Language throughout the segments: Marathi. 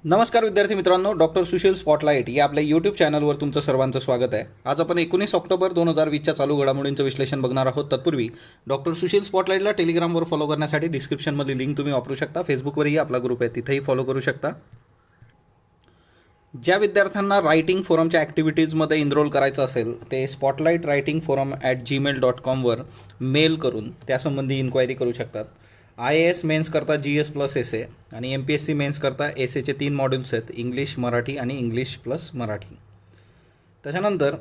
नमस्कार विद्यार्थी मित्रांनो, डॉक्टर सुशील स्पॉटलाईट या आपल्या यूट्यूब चॅनलवर तुमचं सर्वांचं स्वागत आहे. आज आपण 19 ऑक्टोबर 2020च्या चालू घडामोडींचं विश्लेषण बघणार आहोत. तत्पूर्वी डॉक्टर सुशील स्पॉटलाईटला टेलिग्रामवर फॉलो करण्यासाठी डिस्क्रिप्शनमधली लिंक तुम्ही वापरू शकता. फेसबुकवरही आपला ग्रुप आहे, तिथेही फॉलो करू शकता. ज्या विद्यार्थ्यांना रायटिंग फोरमच्या ॲक्टिव्हिटीजमध्ये इनरोल करायचं असेल ते spotlight writing forum @gmail.com mail करून त्यासंबंधी इन्क्वायरी करू शकतात. IAS मेन्स करता GS प्लस SA आणि MPSC मेन्स करता SAचे 3 मॉड्यूल्स आहेत, इंग्लिश, मराठी आणि इंग्लिश प्लस मराठी. त्याच्यानंतर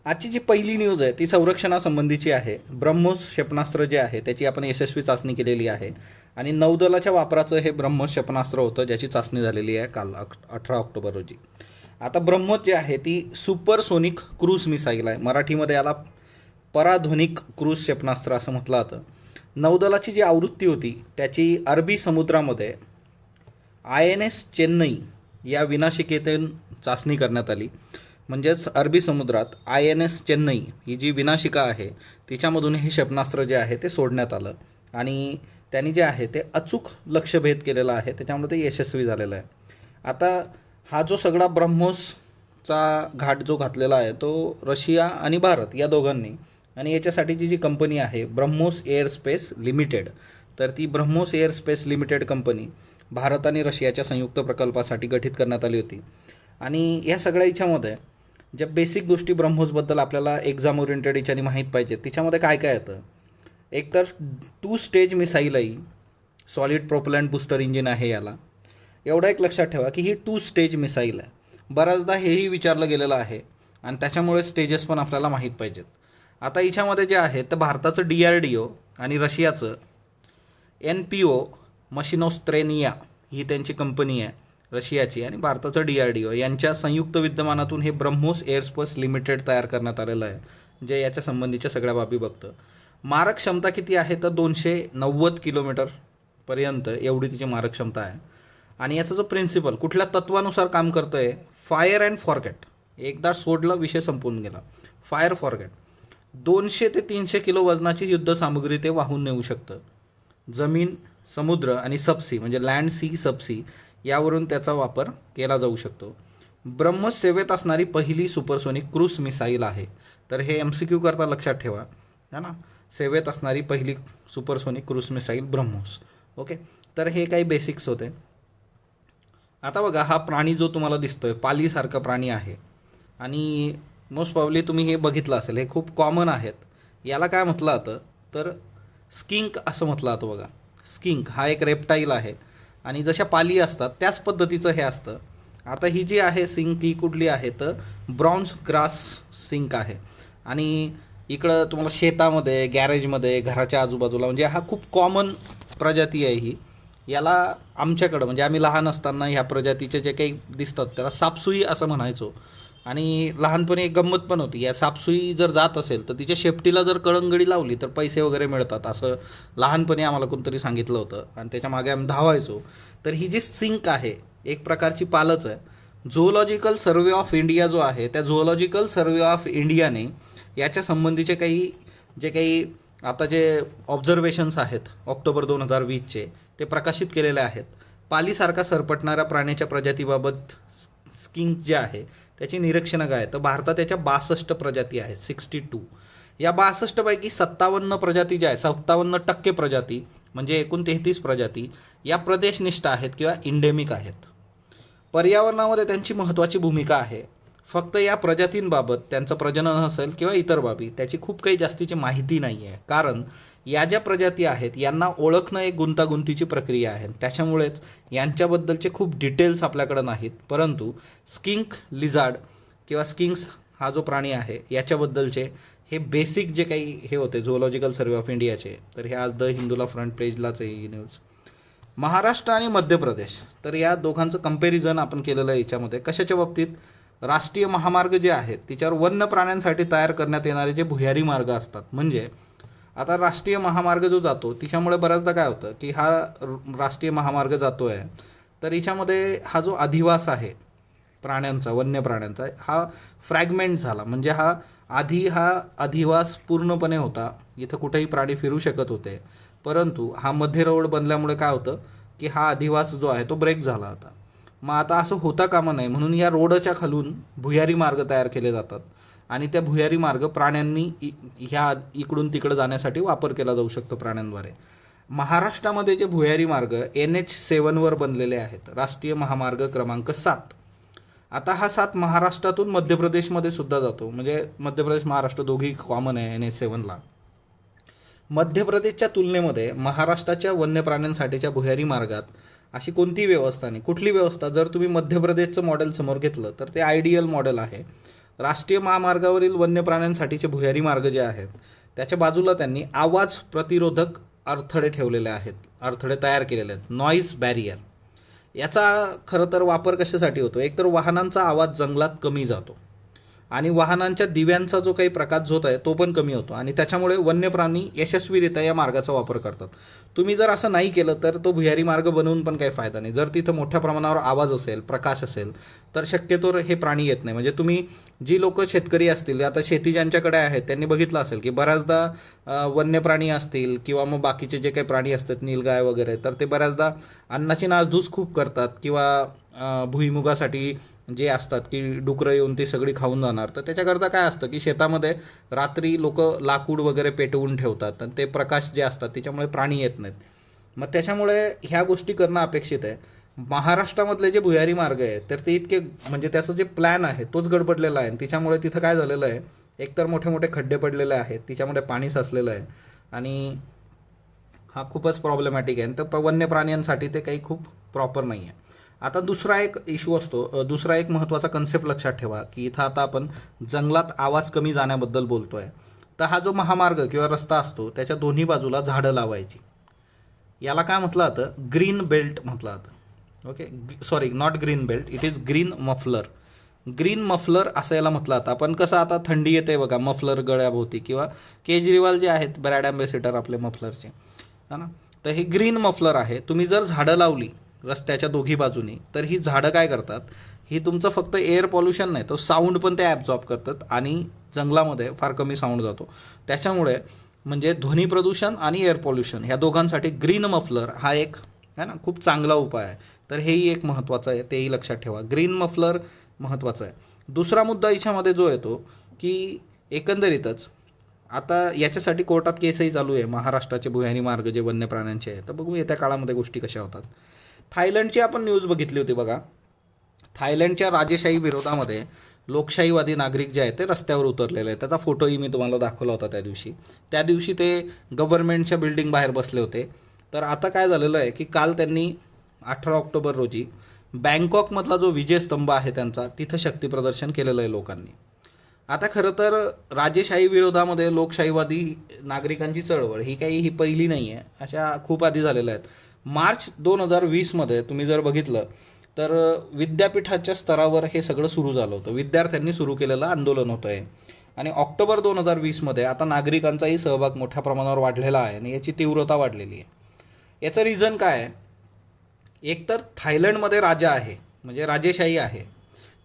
आजची जी पहिली न्यूज आहे ती संरक्षणासंबंधीची आहे. ब्रह्मोस क्षेपणास्त्र जे आहे त्याची आपण यशस्वी चाचणी केलेली आहे आणि नौदलाच्या वापराचं हे ब्रह्मोस क्षेपणास्त्र होतं, ज्याची चाचणी झालेली आहे काल 18 ऑक्टोबर रोजी. आता ब्रह्मोस जे आहे ती सुपरसोनिक क्रूज मिसाईल आहे. मराठीमध्ये याला पराध्वनिक क्रूज क्षेपणास्त्र असं म्हटलं जातं. नौदलाची जी आवृत्ती होती त्याची अरबी समुद्रामध्ये INS चेन्नई या विनाशिकेतून चाचणी करण्यात आली. म्हणजेच अरबी समुद्रात INS चेन्नई ही जी विनाशिका आहे तिच्यामधून हे क्षेपणास्त्र जे आहे ते सोडण्यात आलं आणि त्यांनी जे आहे ते अचूक लक्ष्यभेद केलेला आहे, त्याच्यामुळे ते यशस्वी झालेलं आहे. आता हा जो सगळा ब्रह्मोसचा घाट जो घातलेला आहे तो रशिया आणि भारत या दोघांनी, आणि याच्यासाठीची जी कंपनी आहे ब्रह्मोस एअरस्पेस लिमिटेड, तर ती BrahMos airspace limited company Bharat आणि रशियाच्या संयुक्त प्रकल्पासाठी गठीत करण्यात आली होती. आणि या सगळ्या याच्यामध्ये ज्या बेसिक गोष्टी ब्रह्मोसबद्दल आपल्याला एक्झाम ओरिएंटेड याच्याने माहीत पाहिजेत, तिच्यामध्ये काय काय येतं. एक तर 2 स्टेज मिसाईल आहे, सॉलिड प्रोपलंट बूस्टर इंजिन आहे याला. एवढं एक लक्षात ठेवा की ही 2 स्टेज मिसाईल आहे. बऱ्याचदा हेही विचारलं गेलेलं आहे आणि त्याच्यामुळे स्टेजेस पण आपल्याला माहीत पाहिजेत. आता याच्यामध्ये जे आहे तर भारताचं DRDO आणि रशियाचं NPO मशिनोस्त्रेनिया ही त्यांची कंपनी आहे रशियाची, आणि भारताचं DRDO यांच्या संयुक्त विद्यमानातून हे ब्रह्मोस एअरस्पेस लिमिटेड तयार करण्यात आलेलं आहे, जे याच्या संबंधीच्या सगळ्या बाबी बघतं. मारक क्षमता किती आहे तर 290 किलोमीटरपर्यंत एवढी तिची मारक क्षमता आहे. आणि याचं जो प्रिन्सिपल कुठल्या तत्वानुसार काम करतं आहे, फायर अँड फॉरगेट. एकदा सोडलं विषय संपून गेला. Fire forget. 200 ते 300 किलो वजनाची युद्धसामुग्री ते वाहून नेऊ शकतं. जमीन, समुद्र आणि सबसी म्हणजे लँड, सी, सबसी यावरून त्याचा वापर केला जाऊ शकतो. ब्रह्मोस सेवेत असणारी पहिली सुपरसोनिक क्रूज मिसाईल आहे. तर हे MCQ करता लक्षात ठेवा, है ना. सेवेत असणारी पहिली supersonic cruise missile BrahMos. Okay, तर हे काही बेसिक्स होते. आता बघा, हा प्राणी जो तुम्हाला दिसतोय पालीसारखा प्राणी आहे आणि मोस्ट प्रॉब्ली तुम्ही हे बघितलं असेल, हे खूप कॉमन आहेत. याला काय म्हटलं जातं तर स्किंक असं म्हटलं जातं. बघा, स्किंक हा एक रेप्टाईल आहे आणि जशा पाली असतात त्याच पद्धतीचं हे असतं. आता ही जी आहे सिंक ही कुठली आहे तर ब्रॉन्झ ग्रास सिंक आहे. आणि इकडं तुम्हाला शेतामध्ये, गॅरेजमध्ये, घराच्या आजूबाजूला, म्हणजे हा खूप कॉमन प्रजाती आहे ही. याला आमच्याकडं म्हणजे आम्ही लहान असताना ह्या प्रजातीचे जे काही दिसतात त्याला सापसुई असं म्हणायचो. आणि लहानपणी एक गंमत पण होती, या सापसुई जर जात असेल तर तिच्या शेपटीला जर कळंगडी लावली तर पैसे वगैरे मिळतात, असं लहानपणी आम्हाला कोणतरी सांगितलं होतं आणि त्याच्या मागे आम्ही धावायचो. तर ही जी सिंक आहे एक प्रकारची पालच आहे. झुऑलॉजिकल सर्वे ऑफ इंडिया जो आहे त्या झुऑलॉजिकल सर्वे ऑफ इंडियाने याच्या संबंधीचे काही आता जे ऑब्झर्वेशन्स आहेत ऑक्टोबर 2020चे ते प्रकाशित केलेले आहेत. पालीसारखा सरपटणाऱ्या प्राण्याच्या प्रजातीबाबत स्किंक जे आहे त्याची निरीक्षणं काय, तर भारतात त्याच्या 62 प्रजाती आहेत, 62. या 62 पैकी 57 प्रजाती ज्या आहेत, 57% प्रजाती म्हणजे एकूण 33 प्रजाती या प्रदेशनिष्ठ आहेत किंवा इंडेमिक आहेत. पर्यावरणामध्ये त्यांची महत्त्वाची भूमिका आहे. फक्त या प्रजातींबाबत, त्यांचं प्रजनन असेल किंवा इतर बाबी, त्याची खूप काही जास्तीची माहिती नाही आहे. कारण या ज्या प्रजाती आहेत यांना ओळखणं एक गुंतागुंतीची प्रक्रिया आहे, त्याच्यामुळेच यांच्याबद्दलचे खूप डिटेल्स आपल्याकडं नाहीत. परंतु स्किंक लिझार्ड किंवा स्किंक्स हा जो प्राणी आहे याच्याबद्दलचे हे बेसिक जे काही हे होते झुऑलॉजिकल सर्वे ऑफ इंडियाचे, तर हे आज द हिंदूला फ्रंट पेजलाच आहे ही न्यूज. महाराष्ट्र आणि मध्य प्रदेश, तर या दोघांचं कंपॅरिझन आपण केलेलं आहे याच्यामध्ये. कशाच्या बाबतीत, राष्ट्रीय महामार्ग जे आहेत तिच्यावर वन्य प्राण्यांसाठी तयार करण्यात येणारे जे भुयारी मार्ग असतात. म्हणजे आता राष्ट्रीय महामार्ग जो जातो तिच्यामुळे बऱ्याचदा काय होतं की हा राष्ट्रीय महामार्ग जातो आहे तर याच्यामध्ये हा जो अधिवास आहे प्राण्यांचा, वन्य प्राण्यांचा, हा फ्रॅगमेंट झाला. म्हणजे हा अधिवास पूर्णपणे होता, इथं कुठेही प्राणी फिरू शकत होते. परंतु हा मध्य रोड बनल्यामुळे काय होतं की हा अधिवास जो आहे तो ब्रेक झाला होता. मग आता असं होता कामा नये म्हणून या रोडच्या खालून भुयारी मार्ग तयार केले जातात आणि त्या भुयारी मार्ग प्राण्यांनी ह्या इकडून तिकडं जाण्यासाठी वापर केला जाऊ शकतो प्राण्यांद्वारे. महाराष्ट्रामध्ये जे भुयारी मार्ग NH7वर बनलेले आहेत, राष्ट्रीय महामार्ग क्रमांक 7. आता हा 7 महाराष्ट्रातून मध्य प्रदेशमध्ये सुद्धा जातो, म्हणजे मध्य प्रदेश महाराष्ट्र दोघी कॉमन आहे NH7ला. मध्य प्रदेशच्या तुलनेमध्ये महाराष्ट्राच्या वन्य प्राण्यांसाठीच्या भुयारी मार्गात अशी कोणती व्यवस्था नाही. कुठली व्यवस्था? जर तुम्ही मध्य प्रदेशचं मॉडेल समोर घेतलं तर ते आयडियल मॉडेल आहे. राष्ट्रीय महामार्गावरील वन्य प्राण्यांसाठीचे भुयारी मार्ग जे आहेत त्याच्या बाजूला त्यांनी आवाज प्रतिरोधक अडथळे ठेवलेले आहेत, अडथळे तयार केलेले आहेत, नॉईज बॅरियर. याचा खरं तर वापर कशासाठी होतो? एकतर वाहनांचा आवाज जंगलात कमी जातो आणि वाहनांच्या दिव्यांचा जो काही प्रकाशझोत आहे तो पण कमी होतो आणि त्याच्यामुळे वन्य प्राणी यशस्वीरित्या या मार्गाचा वापर करतात. तुम्ही जर असं नाही केलं तर तो भुयारी मार्ग बनवून पण काही फायदा नाही. जर तिथं मोठ्या प्रमाणावर आवाज असेल, प्रकाश असेल तर शक्यतो हे प्राणी येत नाही. म्हणजे तुम्ही जी लोक शेतकरी असतील, आता शेती ज्यांच्याकडे आहेत त्यांनी बघितलं असेल की बऱ्याचदा वन्य प्राणी असतील किंवा मग बाकीचे जे काही प्राणी असतात, नीलगाय वगैरे, तर ते बऱ्याचदा अन्नाची नासधूस खूप करतात किंवा भुईमुगासाठी जे असतात की डुकरं येऊन ती सगळी खाऊन जाणार. तर त्याच्याकरता काय असतं की शेतामध्ये रात्री लोक लाकूड वगैरे पेटवून ठेवतात आणि ते प्रकाश जे असतात त्याच्यामुळे प्राणी येत नाहीत. मग त्याच्यामुळे ह्या गोष्टी करणं अपेक्षित आहे. महाराष्ट्रामधले जे भुयारी मार्ग आहेत तर ते इतके, म्हणजे त्याचं जे प्लॅन आहे तोच गडबडलेला आहे. त्याच्यामुळे तिथं काय झालेलं आहे, एकतर मोठे मोठे खड्डे पडलेले आहेत, तिच्यामुळे पाणी साचलेलं आहे आणि हा खूपच प्रॉब्लेमॅटिक आहे. तर वन्य प्राण्यांसाठी ते काही खूप प्रॉपर नाही आहे. आता दुसरा एक इश्यू असतो, दुसरा एक महत्त्वाचा कन्सेप्ट लक्षात ठेवा की इथं आता आपण जंगलात आवाज कमी जाण्याबद्दल बोलतो आहे. तर हा जो महामार्ग किंवा रस्ता असतो त्याच्या दोन्ही बाजूला झाडं लावायची. याला काय म्हटलं जातं? ग्रीन बेल्ट म्हटलं जातं. Okay, sorry, not green belt, it is green muffler. Green muffler असं याला म्हटलं जातं. आपण कसं आता थंडी येते बघा, मफलर गळ्याभोवती, किंवा केजरीवाल जे आहेत ब्रँड ॲम्बेसिडर आपले मफलरचे, है ना, तर हे ग्रीन मफलर आहे. तुम्ही जर झाडं लावली रस्त्याच्या दोघी बाजूनी तर ही झाडं काय करतात, ही तुमचं फक्त एअर पॉल्युशन नाही, तो साऊंड पण ते ॲब्झॉर्ब करतात आणि जंगलामध्ये फार कमी साऊंड जातो. त्याच्यामुळे म्हणजे ध्वनी प्रदूषण आणि एअर पॉल्युशन ह्या दोघांसाठी ग्रीन मफलर हा एक आहे ना खूप चांगला उपाय आहे. तर हेही एक महत्त्वाचं आहे, तेही लक्षात ठेवा. ग्रीन मफलर महत्त्वाचं आहे. दुसरा मुद्दा याच्यामध्ये जो येतो की एकंदरीतच आता याच्यासाठी कोर्टात केसही चालू आहे, महाराष्ट्राचे भुयारी मार्ग जे वन्य प्राण्यांचे आहे. तर बघू येत्या काळामध्ये गोष्टी कशा होतात. थायलंडची आपण न्यूज बघितली होती बघा. थायलंडच्या राजेशाही विरोधामध्ये लोकशाहीवादी नागरिक जे आहेत ते रस्त्यावर उतरलेले आहेत. त्याचा फोटोही मी तुम्हाला दाखवला होता त्या दिवशी ते गव्हर्नमेंटच्या बिल्डिंग बाहेर बसले होते. तर आता काय झालेलं आहे की काल त्यांनी 18 ऑक्टोबर रोजी बँकॉकमधला जो विजयस्तंभ आहे त्यांचा, तिथं शक्तीप्रदर्शन केलेलं आहे लोकांनी. आता खरं तर राजेशाही विरोधामध्ये लोकशाहीवादी नागरिकांची चळवळ ही पहिली नाही आहे, अशा खूप आधी झालेल्या आहेत. मार्च 2020मध्ये तुम्ही जर बघितलं तर विद्यापीठाच्या स्तरावर हे सगळं सुरू झालं होतं, विद्यार्थ्यांनी सुरू केलेलं आंदोलन होतं आहे. आणि ऑक्टोबर 2020मध्ये आता नागरिकांचाही सहभाग मोठ्या प्रमाणावर वाढलेला आहे आणि याची तीव्रता वाढलेली आहे. याचं रिझन काय आहे? एकतर थायलंडमध्ये राजा आहे, म्हणजे राजेशाही आहे,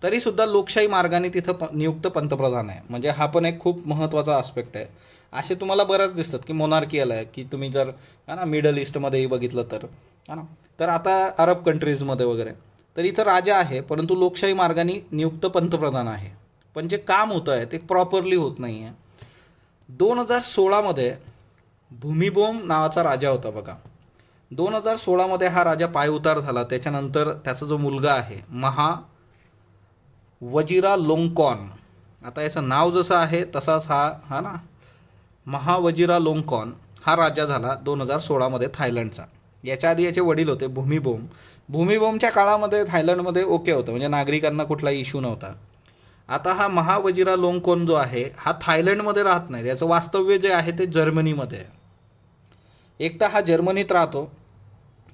तरीसुद्धा लोकशाही मार्गाने तिथं नियुक्त पंतप्रधान आहे. म्हणजे हा पण एक खूप महत्त्वाचा आस्पेक्ट आहे. असे तुम्हाला बऱ्याच दिसतात की मोनार्कियल आहे, की तुम्ही जर है ना मिडल ईस्टमध्येही बघितलं तर है ना, तर आता अरब कंट्रीजमध्ये वगैरे, तर इथं राजा आहे परंतु लोकशाही मार्गाने नियुक्त पंतप्रधान आहे. पण जे काम होतं आहे ते प्रॉपरली होत नाही आहे. 2016मध्ये भूमिबोम नावाचा राजा होता बघा. 2016मध्ये हा राजा पायउतार झाला. त्याच्यानंतर त्याचा जो मुलगा आहे वजिरालोंगकॉर्न, आता याचं नाव जसं आहे तसाच हा ना महावजिरा लोंगकॉर्न हा राजा झाला 2016मध्ये थायलंडचा. याच्या आधी याचे वडील होते भूमिबोमच्या काळामध्ये थायलंडमध्ये ओके होतं, म्हणजे नागरिकांना कुठलाही इश्यू नव्हता. आता हा महावजिरा लोंगकॉर्न जो आहे हा थायलंडमध्ये राहत नाही, याचं वास्तव्य जे आहे ते जर्मनीमध्ये आहे. एक तर हा जर्मनीत राहतो,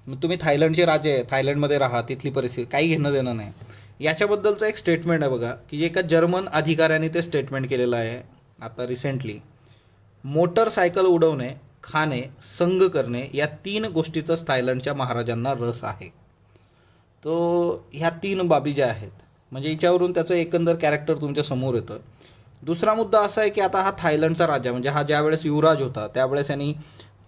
मग तुम्ही थायलंडचे राजे आहे, थायलंडमध्ये राहा, तिथली परिस्थिती काही घेणं देणं नाही. याच्याबद्दलचं एक स्टेटमेंट आहे बघा की एका जर्मन अधिकाऱ्याने ते स्टेटमेंट केलेलं आहे आता रिसेंटली. मोटरसायकल उडवणे, खाणे, संग करणे या 3 गोष्टीचाच थायलंडच्या महाराजांना रस आहे. तो ह्या 3 बाबी ज्या आहेत, म्हणजे हिच्यावरून त्याचं एकंदर कॅरेक्टर तुमच्या समोर येतं. दुसरा मुद्दा असा आहे की आता हा थायलंडचा राजा, म्हणजे हा ज्यावेळेस युवराज होता त्यावेळेस यांनी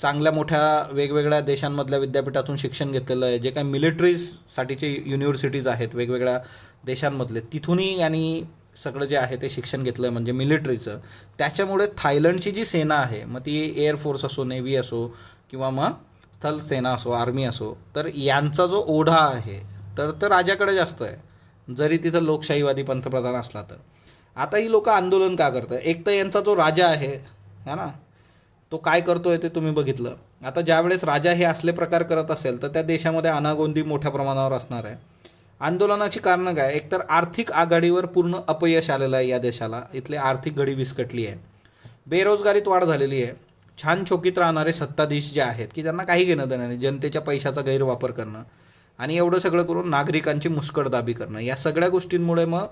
चांगल्या मोठ्या वेगवेगळ्या देशांमधल्या विद्यापीठातून शिक्षण घेतलेलं आहे. जे काही मिलिटरीसाठीचे युनिव्हर्सिटीज आहेत वेगवेगळ्या देशांमधले, तिथूनही यांनी सगळं जे आहे ते शिक्षण घेतलं आहे म्हणजे मिलिटरीचं. त्याच्यामुळे थायलंडची जी सेना आहे, मग ती एअरफोर्स असो, नेव्ही असो किंवा मग स्थल सेना असो, आर्मी असो, तर यांचा जो ओढा आहे तर राजाकडे जास्त आहे, जरी तिथं लोकशाहीवादी पंतप्रधान असला तर. आता ही लोक आंदोलन का करतात? एक तर यांचा जो राजा आहे ना, तो काय करतोय ते तुम्ही बघितलं. आता ज्यावेळेस राजा हे असले प्रकार करत असेल तर त्या देशामध्ये अनागोंदी मोठ्या प्रमाणावर असणार आहे. आंदोलनाची कारणं काय? एकतर आर्थिक आघाडीवर पूर्ण अपयश आलेलं आहे या देशाला, इथली आर्थिक घडी विस्कटली आहे, बेरोजगारीत वाढ झालेली आहे, छान चोकीत राहणारे सत्ताधीश जे आहेत की त्यांना काही घेणं देणं नाही, जनतेच्या पैशाचा गैरवापर करणं आणि एवढं सगळं करून नागरिकांची मुस्कटदाबी करणं, या सगळ्या गोष्टींमुळे मग,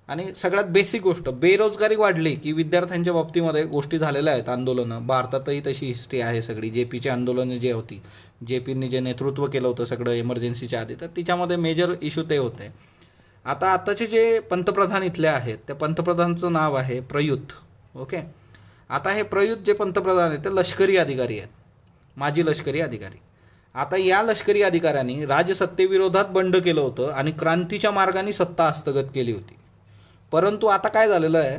आणि सगळ्यात बेसिक गोष्ट, बेरोजगारी वाढली की विद्यार्थ्यांच्या बाबतीमध्ये गोष्टी झालेल्या आहेत. आंदोलनं भारतातही तशी हिस्ट्री आहे सगळी. JPची आंदोलनं जे होती, JPनी जे नेतृत्व केलं होतं सगळं इमर्जन्सीच्या आधी, तर तिच्यामध्ये मेजर इश्यू ते होते. आताचे जे पंतप्रधान इथले आहेत, त्या पंतप्रधानाचं नाव आहे प्रयुत. ओके. आता हे प्रयुत जे पंतप्रधान आहेत ते लष्करी अधिकारी आहेत, माजी लष्करी अधिकारी. आता या लष्करी अधिकाऱ्यांनी राजसत्तेविरोधात बंड केलं होतं आणि क्रांतीच्या मार्गाने सत्ता हस्तगत केली होती. परंतु आता काय झालेलं आहे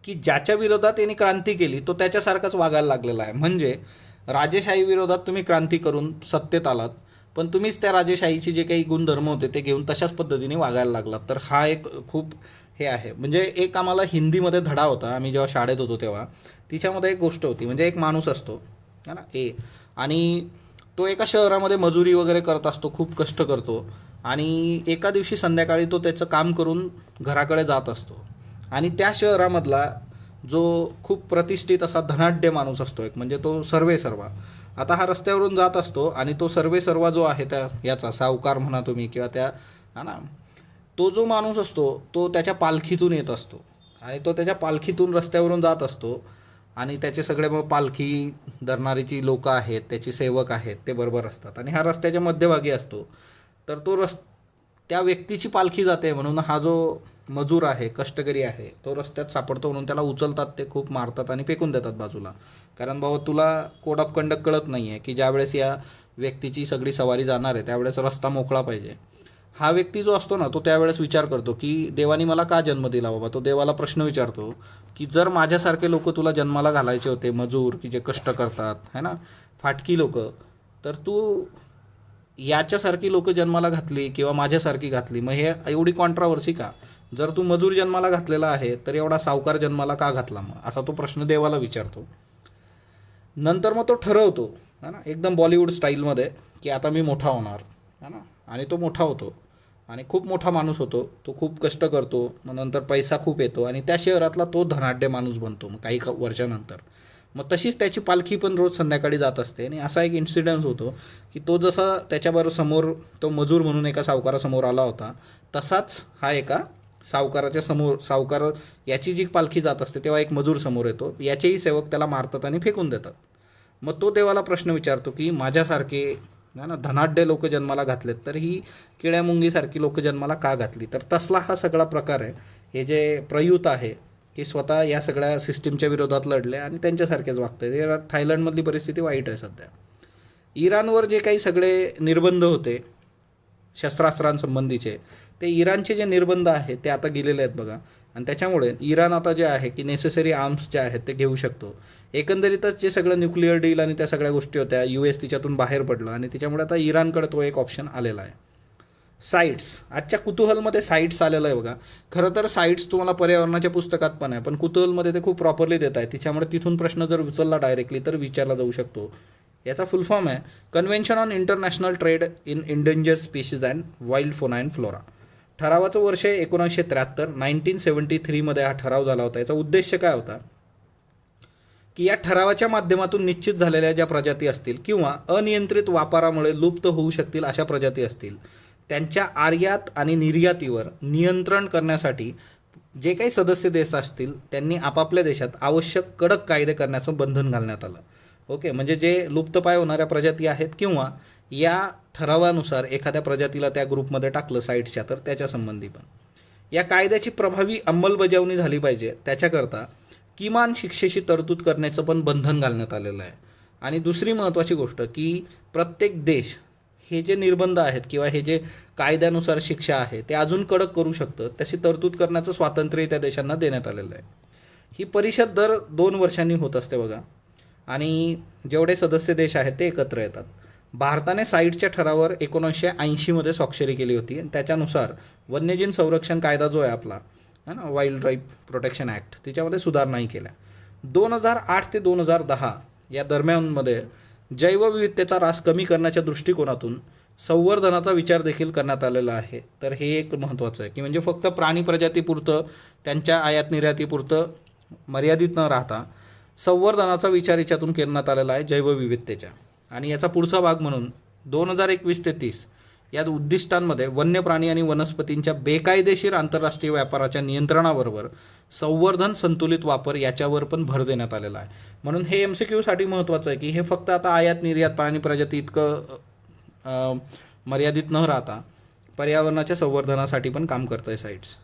की ज्याच्या विरोधात यांनी क्रांती केली तो त्याच्यासारखाच वागायला लागलेला आहे. म्हणजे राजेशाही विरोधात तुम्ही क्रांती करून सत्तेत आलात, पण तुम्हीच त्या राजेशाहीचे जे काही गुणधर्म होते ते घेऊन तशाच पद्धतीने वागायला लागलात. तर हा एक खूप हे आहे. म्हणजे एक आम्हाला हिंदीमध्ये धडा होता, आम्ही जेव्हा शाळेत होतो तेव्हा, तिच्यामध्ये एक गोष्ट होती. म्हणजे एक माणूस असतो है ना, आणि तो एका शहरामध्ये मजुरी वगैरे करत असतो, खूप कष्ट करतो, आणि एका दिवशी संध्याकाळी तो त्याचं काम करून घराकडे जात असतो. आणि त्या शहरामधला जो खूप प्रतिष्ठित असा धनाढ्य माणूस असतो एक, म्हणजे तो सर्वेसर्वा. आता हा रस्त्यावरून जात असतो आणि तो सर्वेसर्वा जो आहे त्या याचा सावकार म्हणा तुम्ही किंवा त्या हा ना, तो जो माणूस असतो तो त्याच्या पालखीतून येत असतो आणि तो त्याच्या पालखीतून रस्त्यावरून जात असतो आणि त्याचे सगळे मग पालखी धरणारी जी लोक आहेत, त्याचे सेवक आहेत, ते बरोबर असतात आणि हा रस्त्याच्या मध्यभागी असतो. तर त्या व्यक्तीची पालखी जाते म्हणून हा जो मजूर आहे, कष्टकरी आहे, तो रस्त्यात सापडतो म्हणून त्याला उचलतात, ते खूप मारतात आणि फेकून देतात बाजूला. कारण बाबा तुला कोड ऑफ कंडक्ट कळत नाही आहे की ज्यावेळेस या व्यक्तीची सगळी सवारी जाणार आहे त्यावेळेस रस्ता मोकळा पाहिजे. हा व्यक्ती जो असतो ना, तो त्यावेळेस विचार करतो की देवानी मला का जन्म दिला बाबा. तो देवाला प्रश्न विचारतो की जर माझ्यासारखे लोक तुला जन्माला घालायचे होते, मजूर की जे कष्ट करतात है ना, फाटकी लोक, तर तू याच्यासारखी लोक जन्माला घातली किंवा माझ्यासारखी घातली, मग हे एवढी कॉन्ट्रावर्सी का? जर तू मजूर जन्माला घातलेला आहे तर एवढा सावकार जन्माला का घातला मग, असा तो प्रश्न देवाला विचारतो. नंतर मग तो ठरवतो है ना, एकदम बॉलिवूड स्टाईलमध्ये, की आता मी मोठा होणार है ना. आणि तो मोठा होतो आणि खूप मोठा माणूस होतो, तो खूप कष्ट करतो, मग नंतर पैसा खूप येतो आणि त्या शहरातला तो धनाढ्य माणूस बनतो मग काही वर्षानंतर. मग तशीच त्याची पालखी पण रोज संध्याकाळी जात असते. आणि असा एक इन्सिडन्स होतो की तो जसा त्याच्याबरोबर समोर तो मजूर म्हणून एका सावकारासमोर आला होता, तसाच हा एका सावकाराच्या समोर, सावकार याची जी पालखी जात असते तेव्हा एक मजूर समोर येतो, याचेही सेवक त्याला मारतात आणि फेकून देतात. मग तो देवाला प्रश्न विचारतो की माझ्यासारखे ना धनाढ्य लोक जन्माला घातलेत, तर ही किड्यामुंगीसारखी लोक जन्माला का घातली. तर तसला हा सगळा प्रकार आहे. हे जे प्रयुत आहे की स्वतः या सगळ्या सिस्टीमच्या विरोधात लढले आणि त्यांच्यासारखेच वागतात. थायलंडमधली परिस्थिती वाईट आहे सध्या. इराणवर जे काही सगळे निर्बंध होते शस्त्रास्त्रांसंबंधीचे, ते इराणचे जे निर्बंध आहेत ते आता गेलेले आहेत बघा. आणि त्याच्यामुळे इराण आता जे आहे की नेसेसरी आर्म्स जे आहेत ते घेऊ शकतो. एकंदरीतच जे सगळं न्यूक्लिअर डील आणि त्या सगळ्या गोष्टी होत्या, US तिच्यातून बाहेर पडलं आणि त्याच्यामुळे आता इराणकडे तो एक ऑप्शन आलेला आहे. साईट्स, आजच्या कुतूहलमध्ये साईट्स आलेलं आहे बघा. खरं तर साईट्स तुम्हाला पर्यावरणाच्या पुस्तकात पण आहे, पण कुतूहलमध्ये ते खूप प्रॉपरली देत आहे. तिच्यामुळे तिथून प्रश्न जर उचलला डायरेक्टली तर विचारला जाऊ शकतो. याचा फुल फॉर्म आहे convention on international trade in endangered species and wild fauna and flora. ठरावाचं वर्ष 1973, 1973मध्ये हा ठराव झाला होता. याचा उद्देश काय होता की या ठरावाच्या माध्यमातून निश्चित झालेल्या ज्या प्रजाती असतील किंवा अनियंत्रित वापरामुळे लुप्त होऊ शकतील अशा प्रजाती असतील, त्यांच्या आयात आणि निर्यातीवर नियंत्रण करण्यासाठी जे काही सदस्य देश असतील त्यांनी आपापल्या देशात आवश्यक कडक कायदे करण्याचं बंधन घालण्यात आलं. ओके. म्हणजे जे लुप्तपाय होणाऱ्या प्रजाती आहेत किंवा या ठरावानुसार एखाद्या प्रजातीला त्या ग्रुपमध्ये टाकलं साईट्सच्या, तर त्याच्या संबंधी पण या कायद्याची प्रभावी अंमलबजावणी झाली पाहिजे. त्याच्याकरता किमान शिक्षेची तरतूद करण्याचं पण बंधन घालण्यात आलेलं आहे. आणि दुसरी महत्त्वाची गोष्ट की प्रत्येक देश हे जे निर्बंध आहेत किंवा हे जे कायद्यानुसार शिक्षा आहे ते अजून कडक करू शकतं, तशी तरतूद करण्याचं स्वातंत्र्य त्या देशांना देण्यात आलेलं आहे. ही परिषद दर 2 वर्षांनी होत असते बघा, आणि जेवढे सदस्य देश आहेत ते एकत्र येतात. भारताने साईटच्या ठरावावर 1980मध्ये स्वाक्षरी केली होती आणि त्याच्यानुसार वन्यजीव संरक्षण कायदा जो आहे आपला है ना, वाईल्ड लाईफ प्रोटेक्शन ॲक्ट, त्याच्यामध्ये सुधारणाही केल्या. 2008 ते 2010 या दरम्यानमध्ये जैवविविधतेचा ऱ्हास कमी करण्याच्या दृष्टिकोनातून संवर्धनाचा विचार देखील करण्यात आलेला आहे. तर हे एक महत्त्वाचं आहे की म्हणजे फक्त प्राणी प्रजातीपुरतं त्यांच्या आयात निर्यातीपुरतं मर्यादित न राहता संवर्धनाचा विचार याच्यातून करण्यात आलेला आहे जैवविविधतेच्या. आणि याचा पुढचा भाग म्हणून 2021 ते 30 या उद्दिष्टांमध्ये वन्य प्राणी आणि वनस्पतींच्या बेकायदेशीर आंतरराष्ट्रीय व्यापाराच्या नियंत्रणाबरोबर संवर्धन संतुलित वापर याच्यावर पण भर देण्यात आलेला आहे. म्हणून हे MCQसाठी महत्त्वाचं आहे की हे फक्त आता आयात निर्यात प्राणी प्रजाती इतकं मर्यादित न राहता पर्यावरणाच्या संवर्धनासाठी पण काम करतं आहे sites.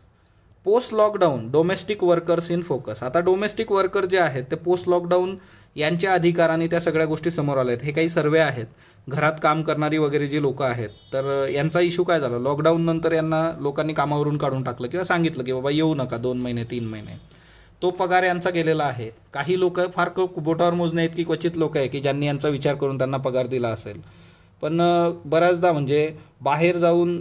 Post lockdown domestic workers in focus. आता डोमेस्टिक वर्कर जे आहेत ते पोस्ट लॉकडाऊन यांचे अधिकार आणि त्या सगळ्या गोष्टी समोर आल्या आहेत. हे काही सर्वे आहेत, घरात काम करणारी वगैरे जी लोकं आहेत, तर यांचा इश्यू काय झाला, लॉकडाऊन नंतर यांना लोकांनी कामावरून काढून टाकलं किंवा सांगितलं की बाबा येऊ नका 2 महिने 3 महिने. तो पगार यांचा गेलेला आहे. काही लोक फार बोटावर मोजणे आहेत की क्वचित लोक आहे की ज्यांनी यांचा विचार करून त्यांना पगार दिला असेल. पण बऱ्याचदा म्हणजे बाहेर जाऊन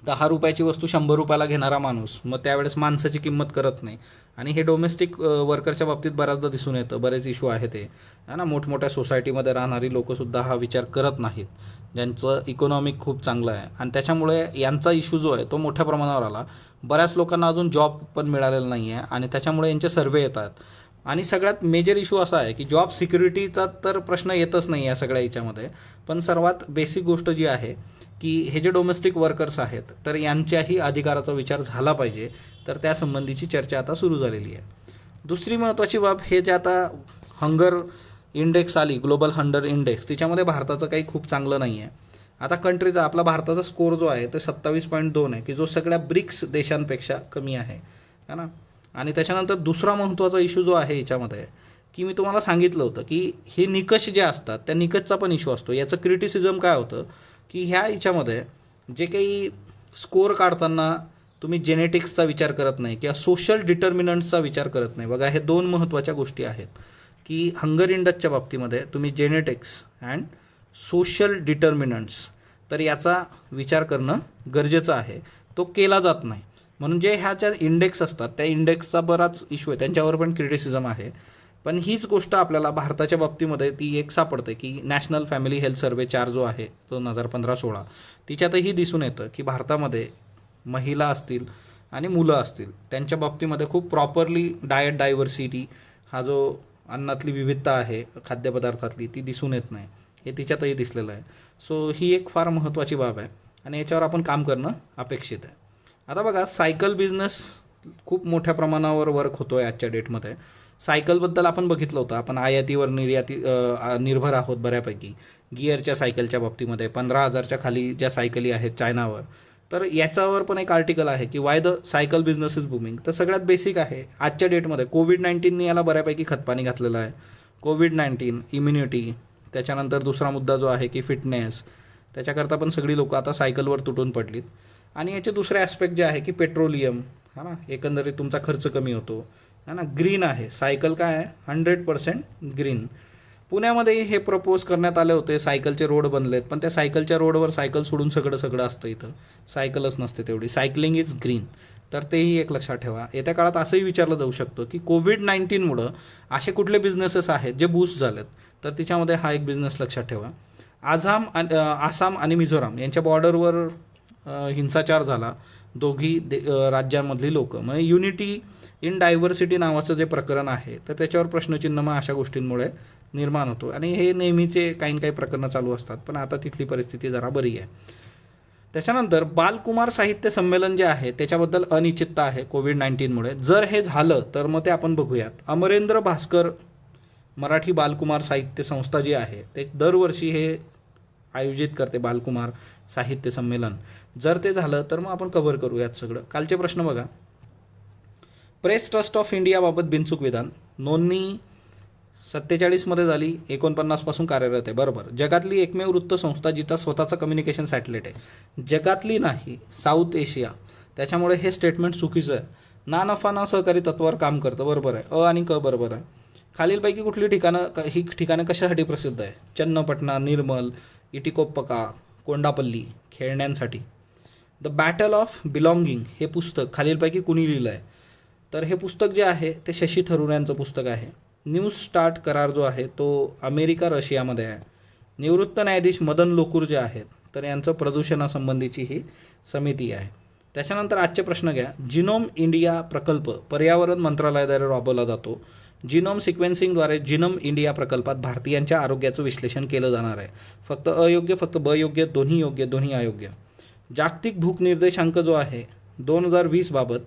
10 रुपयाची वस्तू 100 रुपयाला घेणारा माणूस मग त्यावेळेस माणसाची किंमत करत नाही. आणि हे डोमेस्टिक वर्करच्या बाबतीत बऱ्याचदा दिसून येतं. बरेच इश्यू आहे ते है ना, मोठमोठ्या सोसायटीमध्ये राहणारी लोकंसुद्धा हा विचार करत नाहीत, ज्यांचं इकॉनॉमिक खूप चांगलं आहे. आणि त्याच्यामुळे यांचा इश्यू जो आहे तो मोठ्या प्रमाणावर आला. बऱ्याच लोकांना अजून जॉब पण मिळालेला नाही आहे आणि त्याच्यामुळे यांचे सर्वे येतात. आणि सगळ्यात मेजर इश्यू असा आहे की जॉब सिक्युरिटीचा तर प्रश्न येतच नाही या सगळ्या याच्यामध्ये. पण सर्वात बेसिक गोष्ट जी आहे की हे जे डोमेस्टिक वर्कर्स आहेत तर यांच्याही अधिकाराचा विचार झाला पाहिजे. तर त्यासंबंधीची चर्चा आता सुरू झालेली आहे. दुसरी महत्त्वाची बाब, हे जे आता हंगर इंडेक्स आली, ग्लोबल हंगर इंडेक्स, त्याच्यामध्ये भारताचं काही खूप चांगलं नाही आहे. आता कंट्रीचा आपला भारताचा स्कोर जो आहे तो 27.2 आहे की जो सगळ्या ब्रिक्स देशांपेक्षा कमी आहे ना. आणि त्याच्यानंतर दुसरा महत्त्वाचा इश्यू जो आहे याच्यामध्ये की मी तुम्हाला सांगितलं होतं की हे निकष जे असतात त्या निकषचा पण इश्यू असतो. याचं क्रिटिसिझम काय होतं की ह्या याच्यामध्ये जे काही स्कोअर काढताना तुम्ही जेनेटिक्सचा विचार करत नाही किंवा सोशल डिटर्मिनंट्सचा विचार करत नाही. बघा, हे 2 महत्त्वाच्या गोष्टी आहेत की हंगर इंडेक्सच्या बाबतीमध्ये तुम्ही जेनेटिक्स अँड सोशल डिटर्मिनंट्स, तर याचा विचार करणं गरजेचं आहे. तो केला जात नाही. म्हणून जे ह्या ज्या इंडेक्स असतात त्या इंडेक्सचा बराच इश्यू आहे, त्यांच्यावर पण क्रिटिसिझम आहे. पण हीच गोष्ट आपल्याला भारताच्या बाबतीमध्ये ती एक सापडते की नॅशनल फॅमिली हेल्थ सर्वे 4 जो आहे 2015-16 तिच्यातही दिसून येतं की भारतामध्ये महिला असतील आणि मुलं असतील त्यांच्या बाबतीमध्ये खूप प्रॉपरली डायट डायव्हर्सिटी, हा जो अन्नातली विविधता आहे खाद्यपदार्थातली, ती दिसून येत नाही. हे तिच्यातही दिसलेलं आहे. सो ही एक फार महत्त्वाची बाब आहे आणि याच्यावर आपण काम करणं अपेक्षित आहे. आता बघा, सायकल बिझनेस खूप मोठ्या प्रमाणावर वर्क होतो आहे आजच्या डेटमध्ये. सायकलबद्दल आपण बघितलं होतं, आपण आयातीवर निर्भर आहोत बऱ्यापैकी. गिअरच्या सायकलच्या बाबतीमध्ये 15,000च्या खाली ज्या सायकली आहेत चायनावर, तर याच्यावर पण एक आर्टिकल आहे की why the cycle business is booming. तर सगळ्यात बेसिक आहे आजच्या डेटमध्ये कोविड-19ने याला बऱ्यापैकी खतपाणी घातलेलं आहे. कोविड-19, इम्युनिटी, त्याच्यानंतर दुसरा मुद्दा जो आहे की फिटनेस, त्याच्याकरता पण सगळी लोकं आता सायकलवर तुटून पडलीत. आणि याचे दुसरे ॲस्पेक्ट जे आहे की पेट्रोलियम, हा ना, एकंदरीत तुमचा खर्च कमी होतो है ना. ग्रीन आहे सायकल, काय आहे 100% ग्रीन. पुण्यामध्ये हे प्रपोज करण्यात आले होते, सायकलचे रोड बनलेत, पण त्या सायकलच्या रोडवर सायकल सोडून सगळं असतं, इथं सायकलच नसते तेवढी. Cycling is green. तर तेही एक लक्षात ठेवा. येत्या काळात असंही विचारलं जाऊ शकतं की कोविड-19मुळं असे कुठले बिझनेसेस आहेत जे बूस्ट झालेत, तर तिच्यामध्ये हा एक बिझनेस लक्षात ठेवा. आसाम आणि मिझोराम यांच्या बॉर्डरवर हिंसाचार झाला, दोघी राज्यांमधली लोकं, म्हणजे युनिटी इन डायव्हर्सिटी नावाचं जे प्रकरण आहे तर त्याच्यावर प्रश्नचिन्ह मग अशा गोष्टींमुळे निर्माण होतो. आणि हे नेहमीचे काही ना काही प्रकरणं चालू असतात, पण आता तिथली परिस्थिती जरा बरी आहे. त्याच्यानंतर बालकुमार साहित्य संमेलन जे आहे त्याच्याबद्दल अनिश्चितता आहे कोविड-19मुळे. जर हे झालं तर मग ते आपण बघूयात. अमरेंद्र भास्कर मराठी बालकुमार साहित्य संस्था जी आहे ते दरवर्षी हे आयोजित करते बालकुमार साहित्य संमेलन. जर ते झालं तर मग आपण कव्हर करूयात सगळं. कालचे प्रश्न बघा. प्रेस ट्रस्ट ऑफ इंडियाबाबत बिनचूक विधान. नोंदणी 47मध्ये झाली, 49पासून कार्यरत आहे. बरोबर. जगातली एकमेव वृत्तसंस्था जिचा स्वतःचा कम्युनिकेशन सॅटेलाइट आहे. जगातली नाही, साऊथ एशिया. त्याच्यामुळे हे स्टेटमेंट चुकीचं आहे. ना नफा ना सहकारी तत्वावर काम करतं. बरोबर आहे. अ आणि क बरोबर आहे. खालीलपैकी कुठली ही ठिकाणं कशासाठी प्रसिद्ध आहे? चन्नपटना, निर्मल, इटिकोप्पका, कोंडापल्ली. खेळण्यांसाठी. द बॅटल ऑफ बिलॉंगिंग हे पुस्तक खालीलपैकी कुणी लिहिलं आहे? तर हे पुस्तक जे आहे ते शशी थरूर यांचं पुस्तक आहे. न्यू स्टार्ट करार जो आहे तो अमेरिका रशियामध्ये आहे. निवृत्त न्यायाधीश मदन लोकूर जे आहेत तर यांचं प्रदूषणासंबंधीची ही समिती आहे. त्याच्यानंतर आजचे प्रश्न घ्या. जिनोम इंडिया प्रकल्प पर्यावरण मंत्रालयाद्वारे राबवला जातो. जिनोम सिक्वेन्सिंगद्वारे जिनोम इंडिया प्रकल्पात भारतीयांच्या आरोग्याचं विश्लेषण केलं जाणार आहे. फक्त अयोग्य, फक्त ब योग्य, दोन्ही योग्य, दोन्ही अयोग्य. जागतिक भूक निर्देशांक जो आहे 2020 बाबत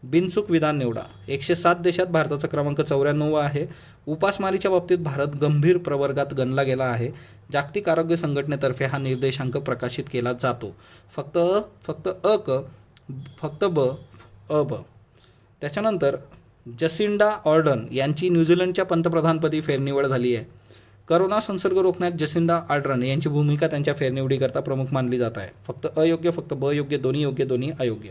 बिनचूक विधान निवडा. 107 देशात भारताचा क्रमांक 94 आहे. उपासमारीच्या बाबतीत भारत गंभीर प्रवर्गात गणला गेला आहे. जागतिक आरोग्य संघटनेतर्फे हा निर्देशांक प्रकाशित केला जातो. फक्त अ क, फक्त ब, अ ब. त्याच्यानंतर जसिंडा ऑर्डन यांची न्यूझीलंडच्या पंतप्रधानपदी फेरनिवड झाली आहे. करोना संसर्ग रोखण्यात जसिंडा आर्डर्न यांची भूमिका त्यांच्या फेरनिवडीकरता प्रमुख मानली जात आहे. फक्त अयोग्य, फक्त ब योग्य, दोन्ही अयोग्य.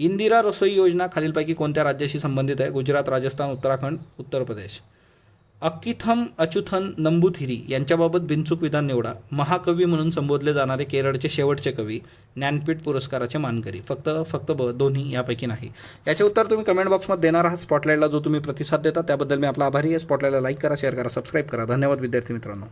इंदिरा रसोई योजना खालीलपैकी कोणत्या राज्याशी संबंधित आहे? गुजरात, राजस्थान, उत्तराखंड, उत्तर प्रदेश. अक्कीथम अच्युथन नंबूथिरी यांच्याबाबत बिनचूक विधान निवडा. महाकवी म्हणून संबोधले जाणारे केरळचे शेवटचे कवी, ज्ञानपीठ पुरस्काराचे मानकरी. फक्त ब, दोन्ही यापैकी नाही. याचे उत्तर तुम्ही कमेंट बॉक्समध्ये देणार आहात. स्पॉटलाईटला जो तुम्ही प्रतिसाद देता त्याबद्दल मी आपला आभारी आहे. स्पॉटलाईटला लाईक करा, शेअर करा, सबस्क्राईब करा. धन्यवाद विद्यार्थी मित्रांनो.